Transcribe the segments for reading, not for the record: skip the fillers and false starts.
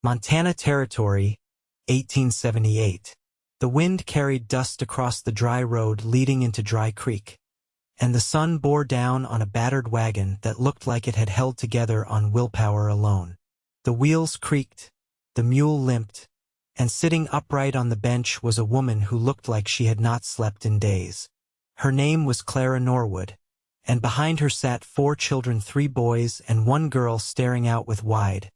Montana Territory, 1878. The wind carried dust across the dry road leading into Dry Creek, and the sun bore down on a battered wagon that looked like it had held together on willpower alone. The wheels creaked, the mule limped, and sitting upright on the bench was a woman who looked like she had not slept in days. Her name was Clara Norwood, and behind her sat 4 children, 3 boys and 1 girl staring out with wide,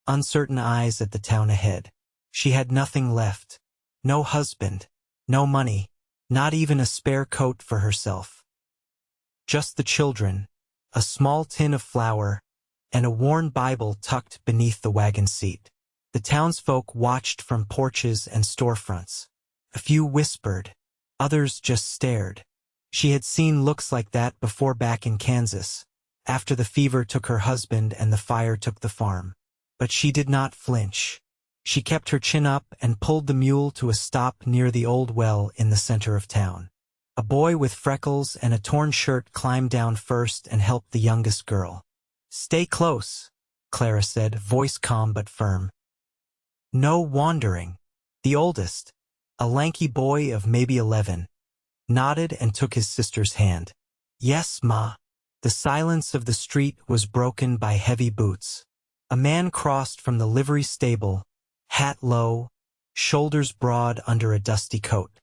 uncertain eyes at the town ahead. She had nothing left. No husband, no money, not even a spare coat for herself. Just the children, a small tin of flour, and a worn Bible tucked beneath the wagon seat. The townsfolk watched from porches and storefronts. A few whispered, others just stared. She had seen looks like that before back in Kansas, after the fever took her husband and the fire took the farm. But she did not flinch. She kept her chin up and pulled the mule to a stop near the old well in the center of town. A boy with freckles and a torn shirt climbed down first and helped the youngest girl. "Stay close," Clara said, voice calm but firm. "No wandering." The oldest, a lanky boy of maybe 11, nodded and took his sister's hand. "Yes, Ma." The silence of the street was broken by heavy boots. A man crossed from the livery stable, hat low, shoulders broad under a dusty coat.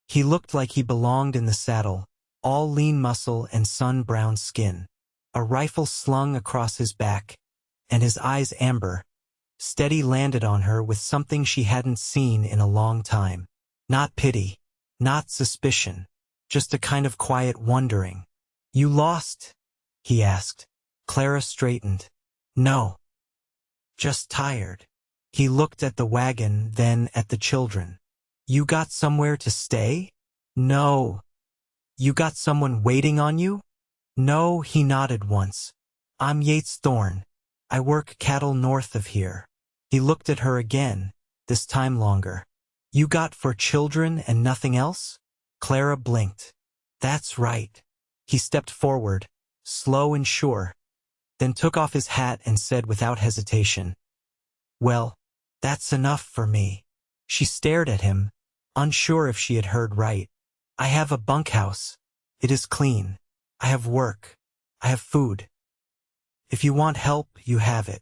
He looked like he belonged in the saddle, all lean muscle and sun-browned skin, a rifle slung across his back, and his eyes amber, steady, landed on her with something she hadn't seen in a long time. Not pity, not suspicion, just a kind of quiet wondering. "You lost?" he asked. Clara straightened. "No. Just tired." He looked at the wagon, then at the children. "You got somewhere to stay?" "No." "You got someone waiting on you?" "No." He nodded once. "I'm Yates Thorne. I work cattle north of here." He looked at her again, this time longer. "You got 4 children and nothing else?" Clara blinked. "That's right." He stepped forward, slow and sure, then took off his hat and said without hesitation, "Well, that's enough for me." She stared at him, unsure if she had heard right. "I have a bunkhouse. It is clean. I have work. I have food. If you want help, you have it."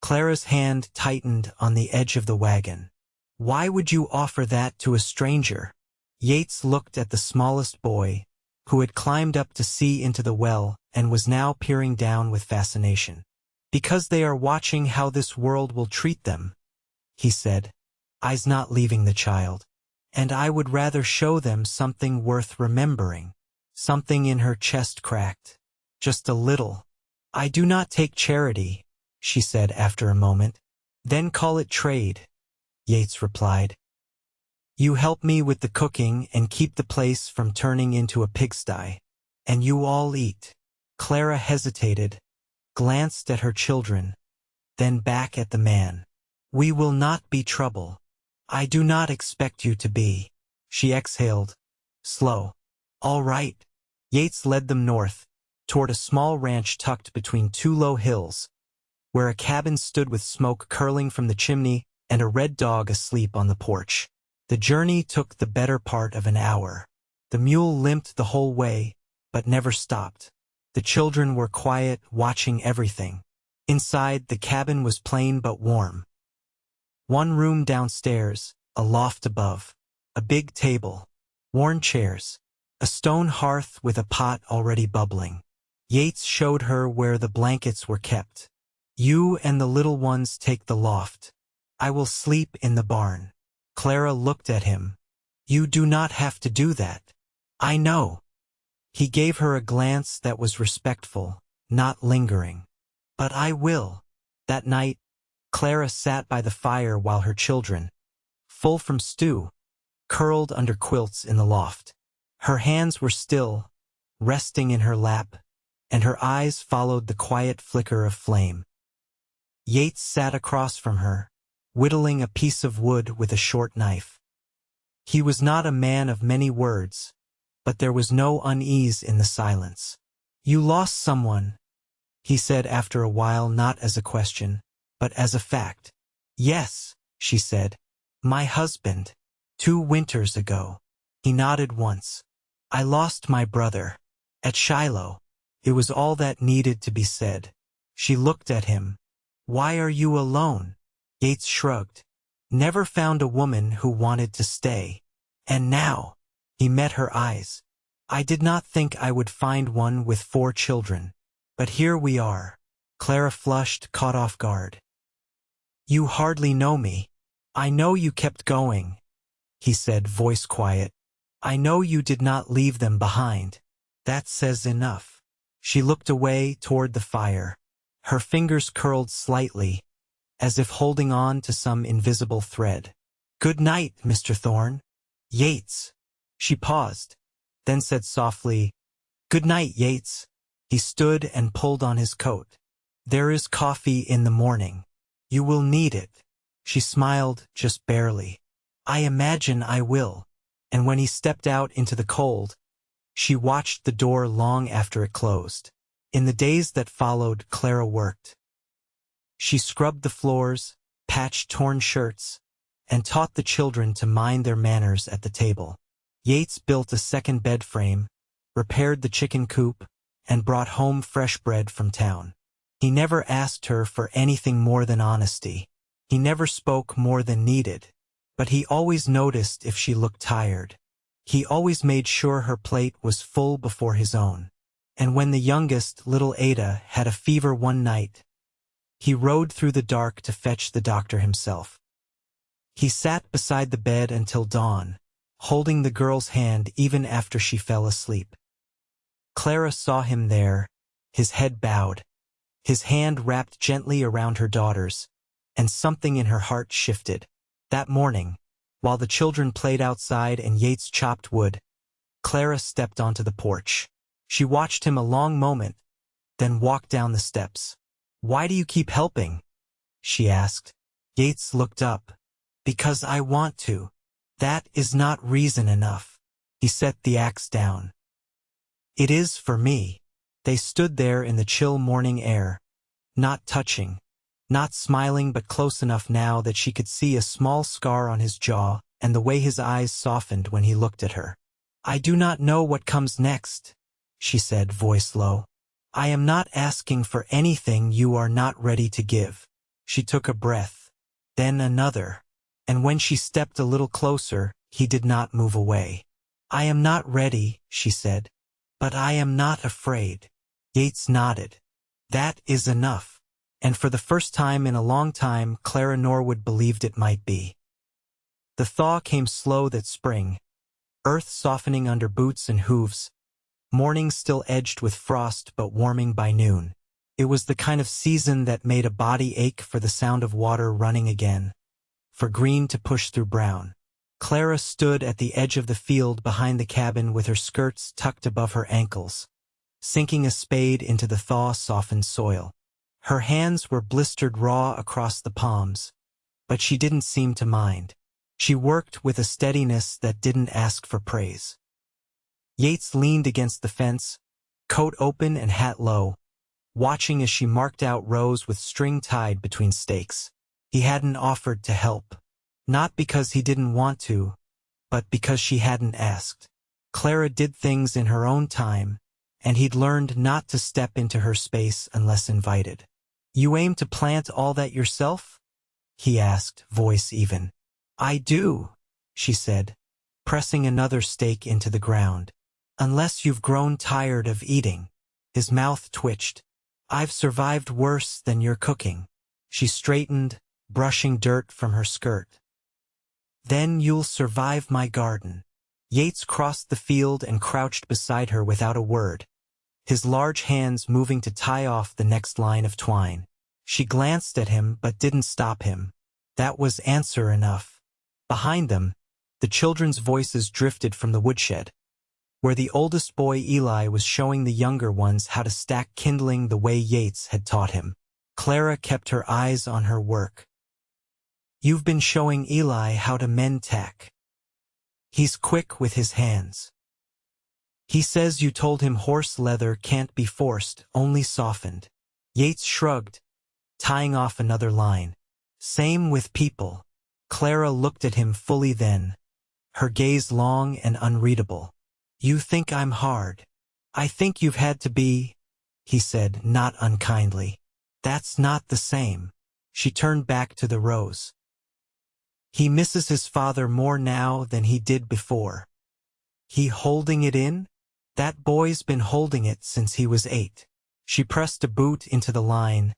Clara's hand tightened on the edge of the wagon. "Why would you offer that to a stranger?" Yates looked at the smallest boy, who had climbed up to see into the well and was now peering down with fascination. "Because they are watching how this world will treat them," he said, eyes not leaving the child. "And I would rather show them something worth remembering." Something in her chest cracked. Just a little. "I do not take charity," she said after a moment. "Then call it trade," Yates replied. "You help me with the cooking and keep the place from turning into a pigsty. And you all eat." Clara hesitated, glanced at her children, then back at the man. "We will not be trouble. I do not expect you to be." She exhaled, slow. "All right." Yates led them north, toward a small ranch tucked between 2 low hills, where a cabin stood with smoke curling from the chimney and a red dog asleep on the porch. The journey took the better part of an hour. The mule limped the whole way, but never stopped. The children were quiet, watching everything. Inside, the cabin was plain but warm. 1 room downstairs, a loft above, a big table, worn chairs, a stone hearth with a pot already bubbling. Yates showed her where the blankets were kept. "You and the little ones take the loft. I will sleep in the barn." Clara looked at him. "You do not have to do that." "I know." He gave her a glance that was respectful, not lingering. "But I will." That night, Clara sat by the fire while her children, full from stew, curled under quilts in the loft. Her hands were still, resting in her lap, and her eyes followed the quiet flicker of flame. Yates sat across from her, whittling a piece of wood with a short knife. He was not a man of many words, but there was no unease in the silence. "You lost someone," he said after a while, not as a question, but as a fact. Yes, she said. My husband. 2 winters ago. He nodded once. I lost my brother. At Shiloh. It was all that needed to be said. She looked at him. Why are you alone? Yates shrugged. Never found a woman who wanted to stay. And now. He met her eyes. I did not think I would find one with 4 children. But here we are. Clara flushed, caught off guard. You hardly know me. I know you kept going, he said, voice quiet. I know you did not leave them behind. That says enough. She looked away toward the fire. Her fingers curled slightly, as if holding on to some invisible thread. Good night, Mr. Thorne. Yates. She paused, then said softly, Good night, Yates. He stood and pulled on his coat. There is coffee in the morning. You will need it. She smiled, just barely. I imagine I will. And when he stepped out into the cold, she watched the door long after it closed. In the days that followed, Clara worked. She scrubbed the floors, patched torn shirts, and taught the children to mind their manners at the table. Yates built a second bed frame, repaired the chicken coop, and brought home fresh bread from town. He never asked her for anything more than honesty. He never spoke more than needed. But he always noticed if she looked tired. He always made sure her plate was full before his own. And when the youngest, little Ada, had a fever one night, he rode through the dark to fetch the doctor himself. He sat beside the bed until dawn, holding the girl's hand even after she fell asleep. Clara saw him there, his head bowed, his hand wrapped gently around her daughter's, and something in her heart shifted. That morning, while the children played outside and Yates chopped wood, Clara stepped onto the porch. She watched him a long moment, then walked down the steps. Why do you keep helping? She asked. Yates looked up. Because I want to. That is not reason enough. He set the axe down. It is for me. They stood there in the chill morning air, not touching, not smiling, but close enough now that she could see a small scar on his jaw and the way his eyes softened when he looked at her. I do not know what comes next, she said, voice low. I am not asking for anything you are not ready to give. She took a breath, then another, and when she stepped a little closer, he did not move away. I am not ready, she said, but I am not afraid. Yates nodded. That is enough. And for the first time in a long time, Clara Norwood believed it might be. The thaw came slow that spring, earth softening under boots and hooves, morning still edged with frost but warming by noon. It was the kind of season that made a body ache for the sound of water running again, for green to push through brown. Clara stood at the edge of the field behind the cabin with her skirts tucked above her ankles, sinking a spade into the thaw-softened soil. Her hands were blistered raw across the palms, but she didn't seem to mind. She worked with a steadiness that didn't ask for praise. Yates leaned against the fence, coat open and hat low, watching as she marked out rows with string tied between stakes. He hadn't offered to help, not because he didn't want to, but because she hadn't asked. Clara did things in her own time, and he'd learned not to step into her space unless invited. You aim to plant all that yourself? He asked, voice even. I do, she said, pressing another stake into the ground. Unless you've grown tired of eating. His mouth twitched. I've survived worse than your cooking. She straightened, brushing dirt from her skirt. Then you'll survive my garden. Yates crossed the field and crouched beside her without a word, his large hands moving to tie off the next line of twine. She glanced at him but didn't stop him. That was answer enough. Behind them, the children's voices drifted from the woodshed, where the oldest boy Eli was showing the younger ones how to stack kindling the way Yates had taught him. Clara kept her eyes on her work. You've been showing Eli how to mend tack. He's quick with his hands. He says you told him horse leather can't be forced, only softened. Yates shrugged, tying off another line. Same with people. Clara looked at him fully then, her gaze long and unreadable. You think I'm hard. I think you've had to be, he said, not unkindly. That's not the same. She turned back to the rose. He misses his father more now than he did before. He holding it in? That boy's been holding it since he was 8. She pressed a boot into the line,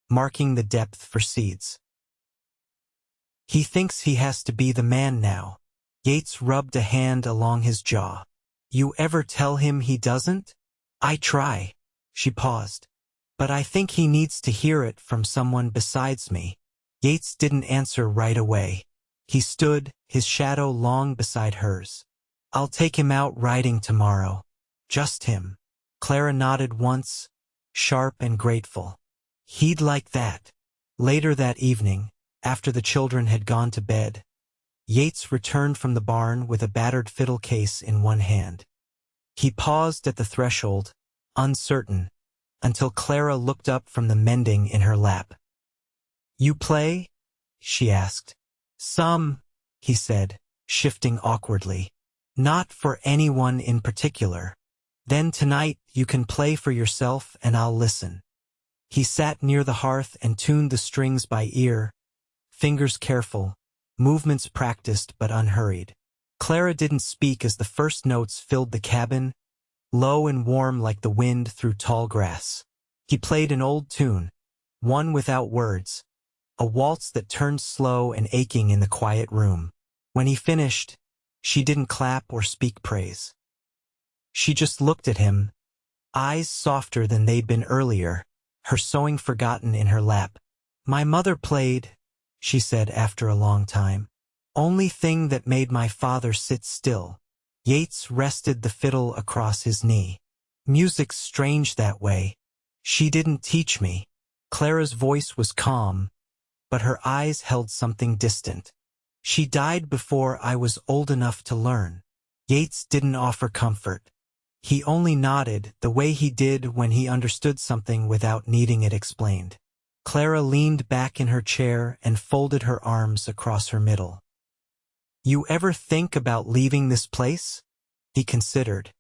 marking the depth for seeds. He thinks he has to be the man now. Yates rubbed a hand along his jaw. You ever tell him he doesn't? I try. She paused. But I think he needs to hear it from someone besides me. Yates didn't answer right away. He stood, his shadow long beside hers. I'll take him out riding tomorrow. Just him. Clara nodded once, sharp and grateful. He'd like that. Later that evening, after the children had gone to bed, Yates returned from the barn with a battered fiddle case in one hand. He paused at the threshold, uncertain, until Clara looked up from the mending in her lap. You play? She asked. Some, he said, shifting awkwardly. Not for anyone in particular. Then tonight you can play for yourself and I'll listen. He sat near the hearth and tuned the strings by ear, fingers careful, movements practiced but unhurried. Clara didn't speak as the first notes filled the cabin, low and warm like the wind through tall grass. He played an old tune, one without words, a waltz that turned slow and aching in the quiet room. When he finished, she didn't clap or speak praise. She just looked at him, eyes softer than they'd been earlier, her sewing forgotten in her lap. My mother played, she said after a long time. Only thing that made my father sit still. Yates rested the fiddle across his knee. Music's strange that way. She didn't teach me. Clara's voice was calm, but her eyes held something distant. She died before I was old enough to learn. Yates didn't offer comfort. He only nodded the way he did when he understood something without needing it explained. Clara leaned back in her chair and folded her arms across her middle. You ever think about leaving this place? He considered.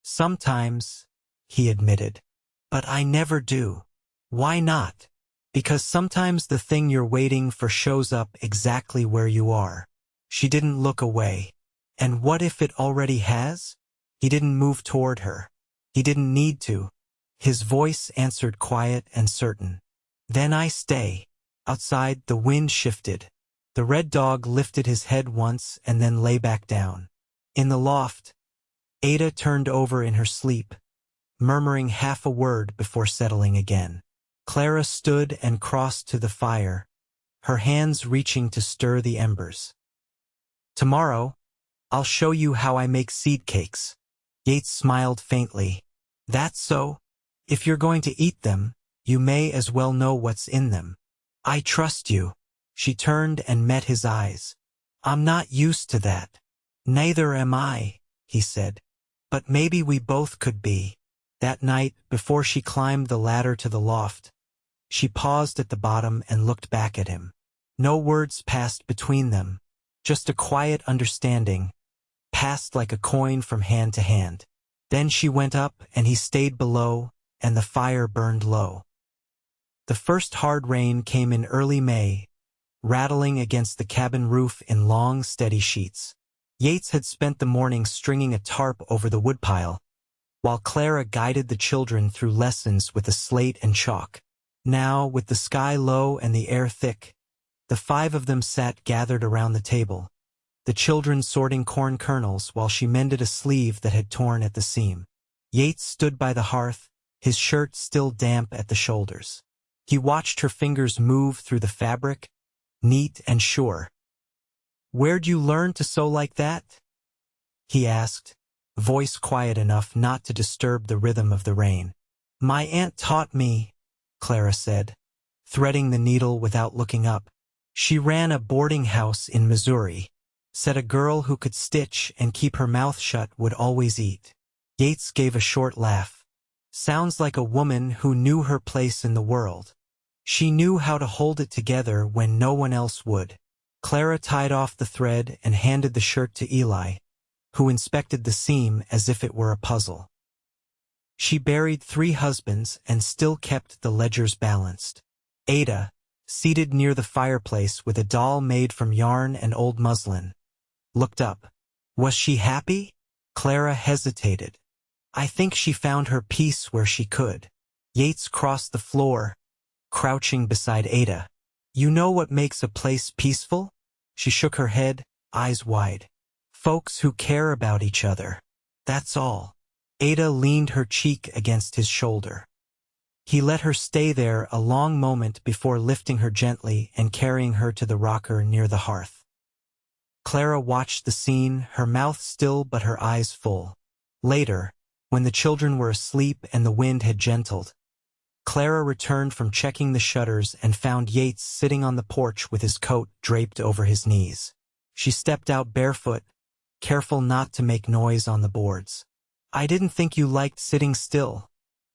Sometimes, he admitted. But I never do. Why not? Because sometimes the thing you're waiting for shows up exactly where you are. She didn't look away. And what if it already has? He didn't move toward her. He didn't need to. His voice answered quiet and certain. Then I stay. Outside, the wind shifted. The red dog lifted his head once and then lay back down. In the loft, Ada turned over in her sleep, murmuring half a word before settling again. Clara stood and crossed to the fire, her hands reaching to stir the embers. Tomorrow, I'll show you how I make seed cakes. Yates smiled faintly. That's so? If you're going to eat them, you may as well know what's in them. I trust you. She turned and met his eyes. I'm not used to that. Neither am I, he said. But maybe we both could be. That night, before she climbed the ladder to the loft, she paused at the bottom and looked back at him. No words passed between them, just a quiet understanding, passed like a coin from hand to hand. Then she went up and he stayed below, and the fire burned low. The first hard rain came in early May, rattling against the cabin roof in long, steady sheets. Yates had spent the morning stringing a tarp over the woodpile, while Clara guided the children through lessons with a slate and chalk. Now, with the sky low and the air thick, the 5 of them sat gathered around the table, the children sorting corn kernels while she mended a sleeve that had torn at the seam. Yates stood by the hearth, his shirt still damp at the shoulders. He watched her fingers move through the fabric, neat and sure. Where'd you learn to sew like that? He asked, voice quiet enough not to disturb the rhythm of the rain. My aunt taught me, Clara said, threading the needle without looking up. She ran a boarding house in Missouri, said a girl who could stitch and keep her mouth shut would always eat. Yates gave a short laugh. Sounds like a woman who knew her place in the world. She knew how to hold it together when no one else would. Clara tied off the thread and handed the shirt to Eli, who inspected the seam as if it were a puzzle. She buried 3 husbands and still kept the ledgers balanced. Ada, seated near the fireplace with a doll made from yarn and old muslin, looked up. Was she happy? Clara hesitated. I think she found her peace where she could. Yates crossed the floor, crouching beside Ada. You know what makes a place peaceful? She shook her head, eyes wide. Folks who care about each other. That's all. Ada leaned her cheek against his shoulder. He let her stay there a long moment before lifting her gently and carrying her to the rocker near the hearth. Clara watched the scene, her mouth still but her eyes full. Later, when the children were asleep and the wind had gentled, Clara returned from checking the shutters and found Yates sitting on the porch with his coat draped over his knees. She stepped out barefoot, careful not to make noise on the boards. I didn't think you liked sitting still,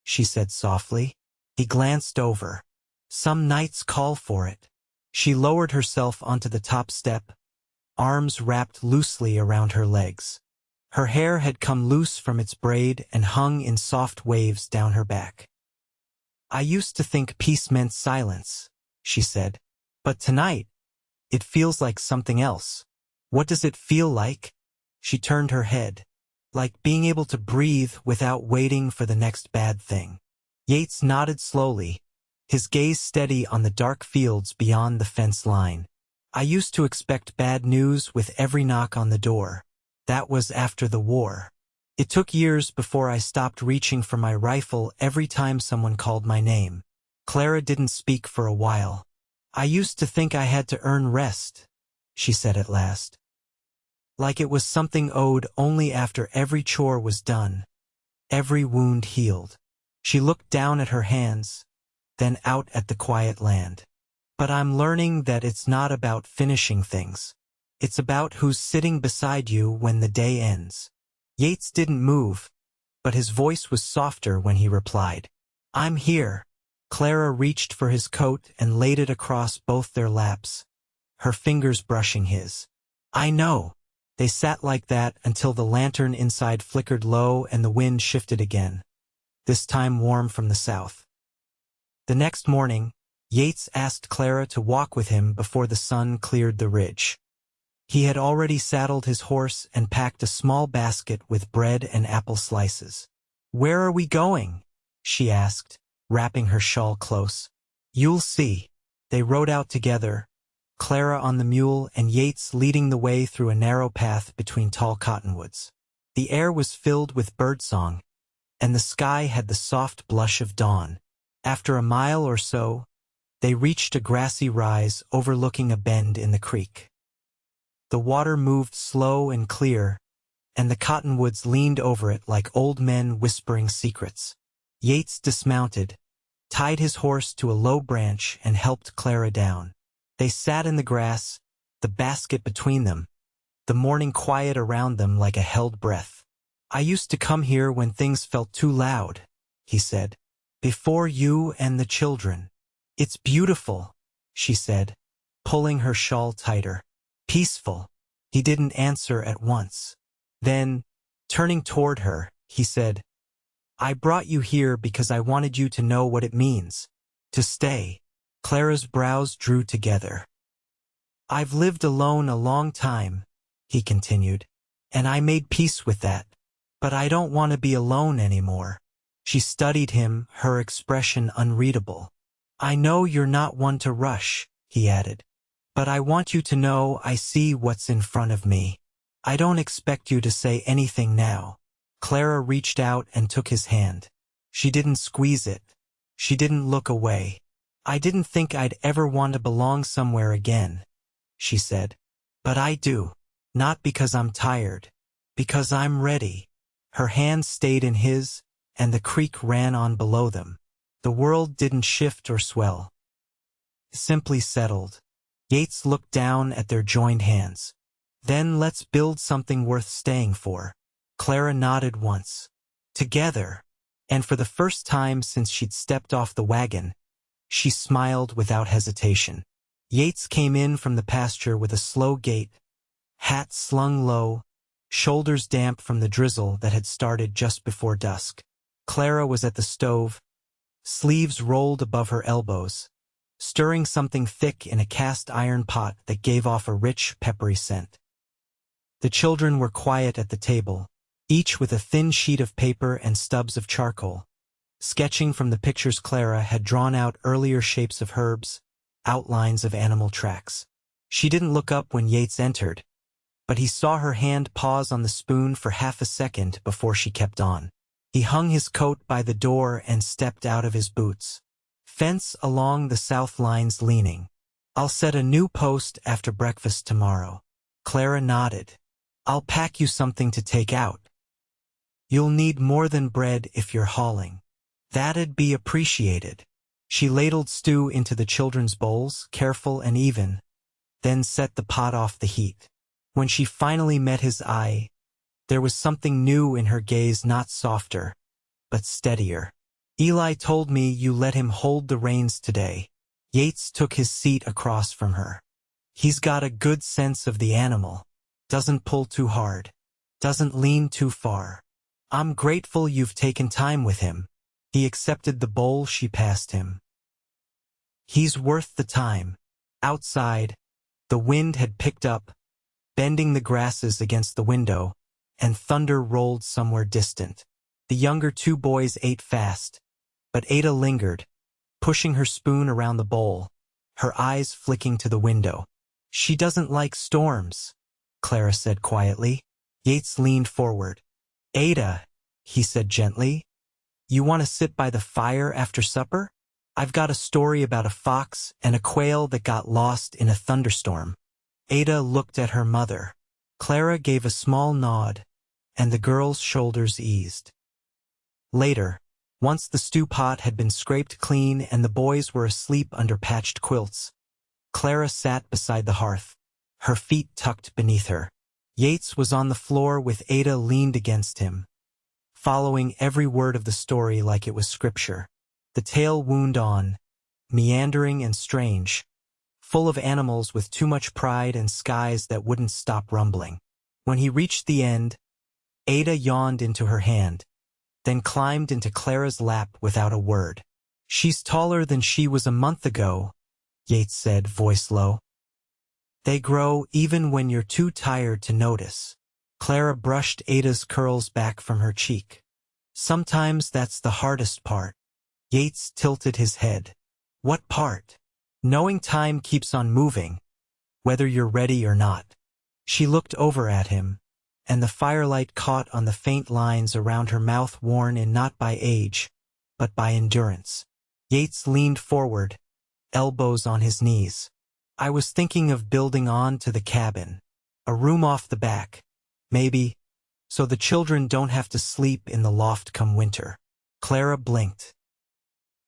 she said softly. He glanced over. Some nights call for it. She lowered herself onto the top step, arms wrapped loosely around her legs. Her hair had come loose from its braid and hung in soft waves down her back. I used to think peace meant silence, she said. But tonight, it feels like something else. What does it feel like? She turned her head. Like being able to breathe without waiting for the next bad thing. Yates nodded slowly, his gaze steady on the dark fields beyond the fence line. I used to expect bad news with every knock on the door. That was after the war. It took years before I stopped reaching for my rifle every time someone called my name. Clara didn't speak for a while. I used to think I had to earn rest, she said at last. Like it was something owed only after every chore was done, every wound healed. She looked down at her hands, then out at the quiet land. But I'm learning that it's not about finishing things. It's about who's sitting beside you when the day ends. Yates didn't move, but his voice was softer when he replied. I'm here. Clara reached for his coat and laid it across both their laps, her fingers brushing his. I know. They sat like that until the lantern inside flickered low and the wind shifted again, this time warm from the south. The next morning, Yates asked Clara to walk with him before the sun cleared the ridge. He had already saddled his horse and packed a small basket with bread and apple slices. Where are we going? She asked, wrapping her shawl close. You'll see. They rode out together, Clara on the mule and Yates leading the way through a narrow path between tall cottonwoods. The air was filled with birdsong, and the sky had the soft blush of dawn. After a mile or so, they reached a grassy rise overlooking a bend in the creek. The water moved slow and clear, and the cottonwoods leaned over it like old men whispering secrets. Yates dismounted, tied his horse to a low branch and helped Clara down. They sat in the grass, the basket between them, the morning quiet around them like a held breath. I used to come here when things felt too loud, he said. Before you and the children. It's beautiful, she said, pulling her shawl tighter. Peaceful. He didn't answer at once. Then, turning toward her, he said, I brought you here because I wanted you to know what it means. To stay. Clara's brows drew together. I've lived alone a long time, he continued, and I made peace with that. But I don't want to be alone anymore. She studied him, her expression unreadable. I know you're not one to rush, he added. But I want you to know I see what's in front of me. I don't expect you to say anything now. Clara reached out and took his hand. She didn't squeeze it. She didn't look away. I didn't think I'd ever want to belong somewhere again, she said. But I do. Not because I'm tired. Because I'm ready. Her hand stayed in his, and the creek ran on below them. The world didn't shift or swell. It simply settled. Yates looked down at their joined hands. Then let's build something worth staying for. Clara nodded once. Together. And for the first time since she'd stepped off the wagon, She smiled without hesitation. Yates came in from the pasture with a slow gait, hat slung low, shoulders damp from the drizzle that had started just before dusk. Clara was at the stove, sleeves rolled above her elbows, stirring something thick in a cast-iron pot that gave off a rich, peppery scent. The children were quiet at the table, each with a thin sheet of paper and stubs of charcoal, sketching from the pictures Clara had drawn out earlier shapes of herbs, outlines of animal tracks. She didn't look up when Yates entered, but he saw her hand pause on the spoon for half a second before she kept on. He hung his coat by the door and stepped out of his boots. Fence along the south lines leaning. I'll set a new post after breakfast tomorrow. Clara nodded. I'll pack you something to take out. You'll need more than bread if you're hauling. That'd be appreciated. She ladled stew into the children's bowls, careful and even, then set the pot off the heat. When she finally met his eye, there was something new in her gaze, not softer, but steadier. Eli told me you let him hold the reins today. Yates took his seat across from her. He's got a good sense of the animal. Doesn't pull too hard. Doesn't lean too far. I'm grateful you've taken time with him. He accepted the bowl she passed him. He's worth the time. Outside, the wind had picked up, bending the grasses against the window, and thunder rolled somewhere distant. The younger two boys ate fast, but Ada lingered, pushing her spoon around the bowl, her eyes flicking to the window. She doesn't like storms, Clara said quietly. Yates leaned forward. Ada, he said gently, you want to sit by the fire after supper? I've got a story about a fox and a quail that got lost in a thunderstorm. Ada looked at her mother. Clara gave a small nod, and the girls' shoulders eased. Later, once the stew pot had been scraped clean and the boys were asleep under patched quilts, Clara sat beside the hearth, her feet tucked beneath her. Yates was on the floor with Ada leaned against him, following every word of the story like it was scripture. The tale wound on, meandering and strange, full of animals with too much pride and skies that wouldn't stop rumbling. When he reached the end, Ada yawned into her hand, then climbed into Clara's lap without a word. She's taller than she was a month ago, Yates said, voice low. They grow even when you're too tired to notice. Clara brushed Ada's curls back from her cheek. Sometimes that's the hardest part. Yates tilted his head. What part? Knowing time keeps on moving, whether you're ready or not. She looked over at him, and the firelight caught on the faint lines around her mouth, worn in not by age, but by endurance. Yates leaned forward, elbows on his knees. I was thinking of building on to the cabin, a room off the back, maybe, so the children don't have to sleep in the loft come winter. Clara blinked.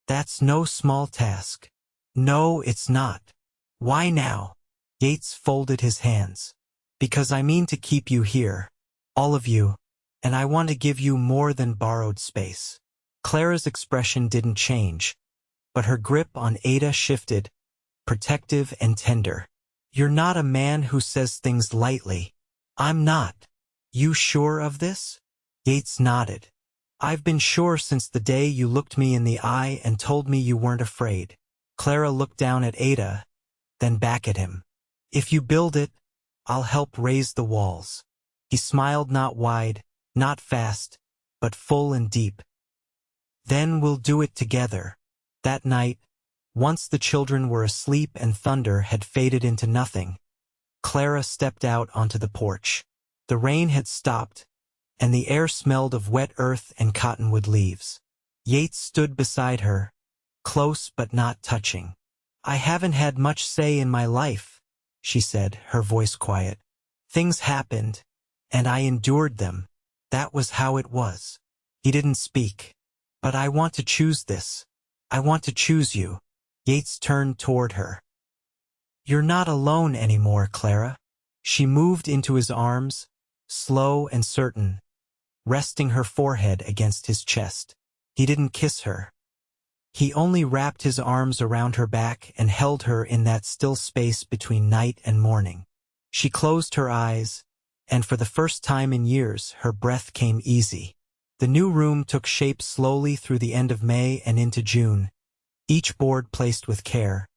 That's no small task. No, it's not. Why now? Yates folded his hands. Because I mean to keep you here, all of you, and I want to give you more than borrowed space. Clara's expression didn't change, but her grip on Ada shifted, protective and tender. You're not a man who says things lightly. I'm not. You sure of this? Yates nodded. I've been sure since the day you looked me in the eye and told me you weren't afraid. Clara looked down at Ada, then back at him. If you build it, I'll help raise the walls. He smiled, not wide, not fast, but full and deep. Then we'll do it together. That night, once the children were asleep and thunder had faded into nothing, Clara stepped out onto the porch. The rain had stopped, and the air smelled of wet earth and cottonwood leaves. Yates stood beside her, close but not touching. I haven't had much say in my life, she said, her voice quiet. Things happened, and I endured them. That was how it was. He didn't speak. But I want to choose this. I want to choose you. Yates turned toward her. You're not alone anymore, Clara. She moved into his arms, slow and certain, resting her forehead against his chest. He didn't kiss her. He only wrapped his arms around her back and held her in that still space between night and morning. She closed her eyes, and for the first time in years, her breath came easy. The new room took shape slowly through the end of May and into June, each board placed with care,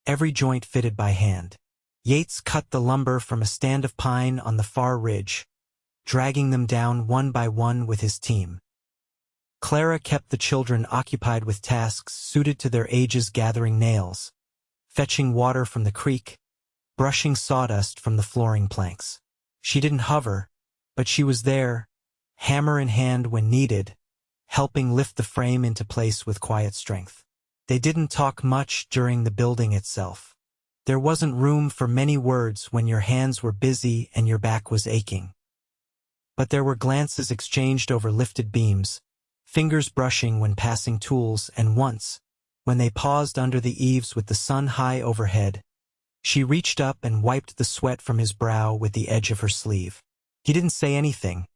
every joint fitted by hand. Yates cut the lumber from a stand of pine on the far ridge, dragging them down one by one with his team. Clara kept the children occupied with tasks suited to their ages, gathering nails, fetching water from the creek, brushing sawdust from the flooring planks. She didn't hover, but she was there, hammer in hand when needed, helping lift the frame into place with quiet strength. They didn't talk much during the building itself. There wasn't room for many words when your hands were busy and your back was aching. But there were glances exchanged over lifted beams, fingers brushing when passing tools, and once, when they paused under the eaves with the sun high overhead, she reached up and wiped the sweat from his brow with the edge of her sleeve. He didn't say anything,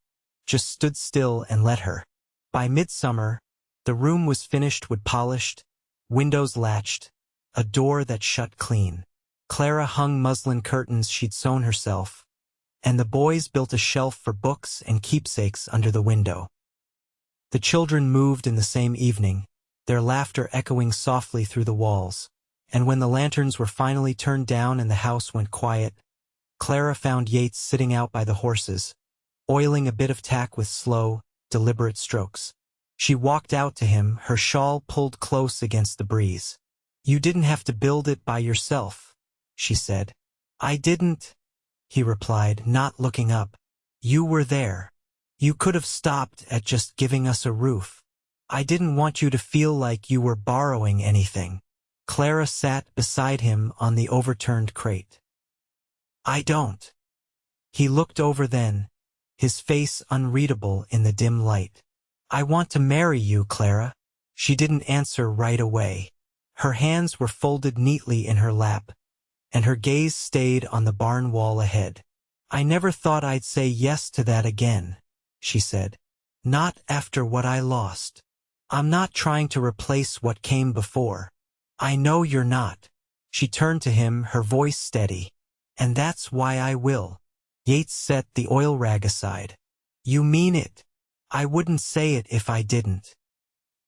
just stood still and let her. By midsummer, the room was finished, wood polished, windows latched, a door that shut clean. Clara hung muslin curtains she'd sewn herself, and the boys built a shelf for books and keepsakes under the window. The children moved in the same evening, their laughter echoing softly through the walls, and when the lanterns were finally turned down and the house went quiet, Clara found Yates sitting out by the horses, oiling a bit of tack with slow, deliberate strokes. She walked out to him, her shawl pulled close against the breeze. "You didn't have to build it by yourself," she said. "I didn't," he replied, not looking up. "You were there. You could have stopped at just giving us a roof. I didn't want you to feel like you were borrowing anything." Clara sat beside him on the overturned crate. "I don't." He looked over then, his face unreadable in the dim light. "I want to marry you, Clara." She didn't answer right away. Her hands were folded neatly in her lap, and her gaze stayed on the barn wall ahead. "I never thought I'd say yes to that again," she said. "Not after what I lost. I'm not trying to replace what came before. I know you're not." She turned to him, her voice steady. "And that's why I will." Yates set the oil rag aside. "You mean it. I wouldn't say it if I didn't."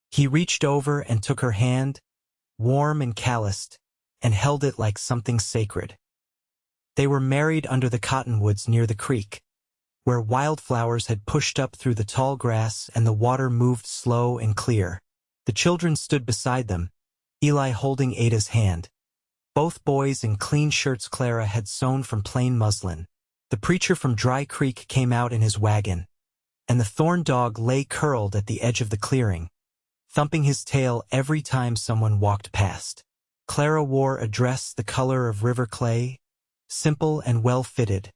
He reached over and took her hand, warm and calloused, and held it like something sacred. They were married under the cottonwoods near the creek, where wildflowers had pushed up through the tall grass and the water moved slow and clear. The children stood beside them, Eli holding Ada's hand. Both boys in clean shirts Clara had sewn from plain muslin. The preacher from Dry Creek came out in his wagon, and the Thorne dog lay curled at the edge of the clearing, thumping his tail every time someone walked past. Clara wore a dress the color of river clay, simple and well-fitted,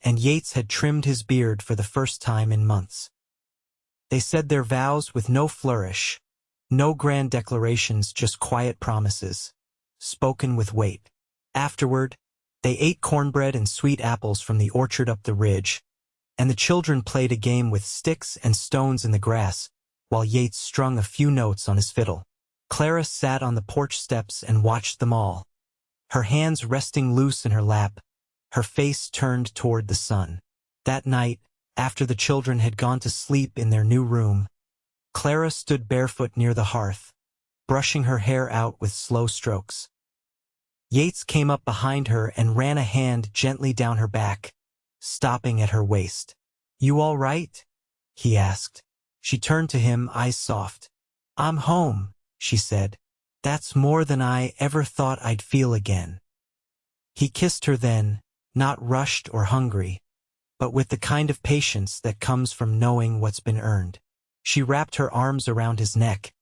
and Yates had trimmed his beard for the first time in months. They said their vows with no flourish, no grand declarations, just quiet promises, spoken with weight. Afterward, they ate cornbread and sweet apples from the orchard up the ridge, and the children played a game with sticks and stones in the grass, while Yates strung a few notes on his fiddle. Clara sat on the porch steps and watched them all, her hands resting loose in her lap, her face turned toward the sun. That night, after the children had gone to sleep in their new room, Clara stood barefoot near the hearth, brushing her hair out with slow strokes. Yates came up behind her and ran a hand gently down her back, stopping at her waist. "You all right?" he asked. She turned to him, eyes soft. "I'm home," she said. "That's more than I ever thought I'd feel again." He kissed her then, not rushed or hungry, but with the kind of patience that comes from knowing what's been earned. She wrapped her arms around his neck,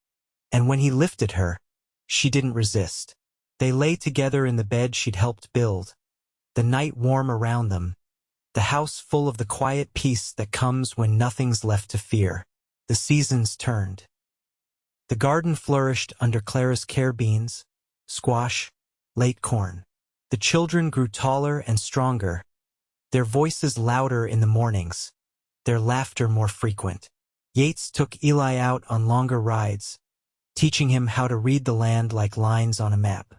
and when he lifted her, she didn't resist. They lay together in the bed she'd helped build, the night warm around them, the house full of the quiet peace that comes when nothing's left to fear. The seasons turned. The garden flourished under Clara's care: beans, squash, late corn. The children grew taller and stronger, their voices louder in the mornings, their laughter more frequent. Yates took Eli out on longer rides, teaching him how to read the land like lines on a map.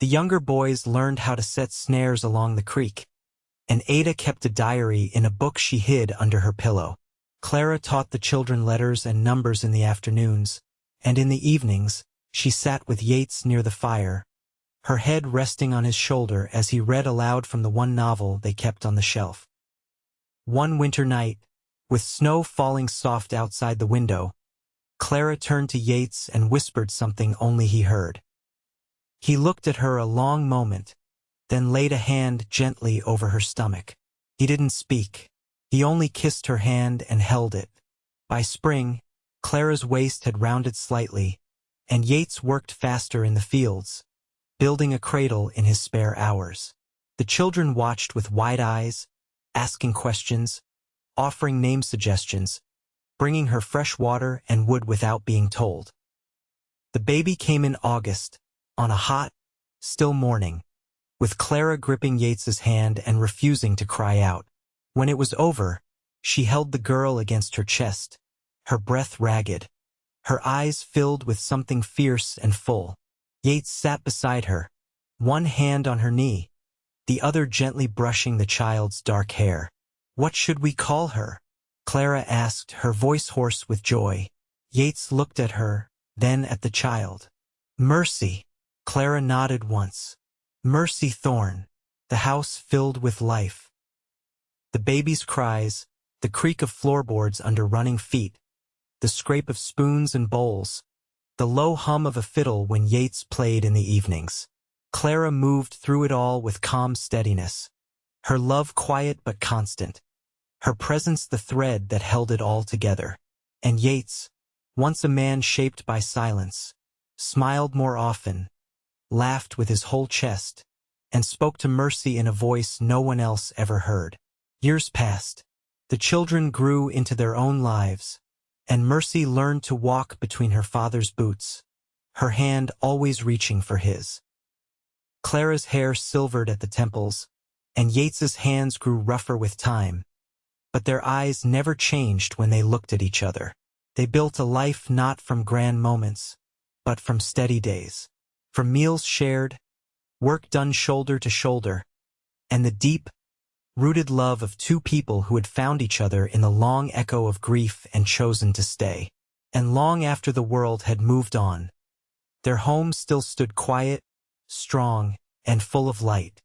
The younger boys learned how to set snares along the creek, and Ada kept a diary in a book she hid under her pillow. Clara taught the children letters and numbers in the afternoons, and in the evenings, she sat with Yates near the fire, her head resting on his shoulder as he read aloud from the one novel they kept on the shelf. One winter night, with snow falling soft outside the window, Clara turned to Yates and whispered something only he heard. He looked at her a long moment, then laid a hand gently over her stomach. He didn't speak. He only kissed her hand and held it. By spring, Clara's waist had rounded slightly, and Yates worked faster in the fields, building a cradle in his spare hours. The children watched with wide eyes, asking questions, offering name suggestions, bringing her fresh water and wood without being told. The baby came in August, on a hot, still morning, with Clara gripping Yates's hand and refusing to cry out. When it was over, she held the girl against her chest, her breath ragged, her eyes filled with something fierce and full. Yates sat beside her, one hand on her knee, the other gently brushing the child's dark hair. "What should we call her?" Clara asked, her voice hoarse with joy. Yates looked at her, then at the child. "Mercy." Clara nodded once. "Mercy Thorne." The house filled with life. The baby's cries, the creak of floorboards under running feet, the scrape of spoons and bowls, the low hum of a fiddle when Yates played in the evenings. Clara moved through it all with calm steadiness, her love quiet but constant, her presence the thread that held it all together. And Yates, once a man shaped by silence, smiled more often, laughed with his whole chest, and spoke to Mercy in a voice no one else ever heard. Years passed. The children grew into their own lives, and Mercy learned to walk between her father's boots, her hand always reaching for his. Clara's hair silvered at the temples, and Yates's hands grew rougher with time, but their eyes never changed when they looked at each other. They built a life not from grand moments, but from steady days, from meals shared, work done shoulder to shoulder, and the deep, rooted love of two people who had found each other in the long echo of grief and chosen to stay. And long after the world had moved on, their home still stood quiet, strong, and full of light.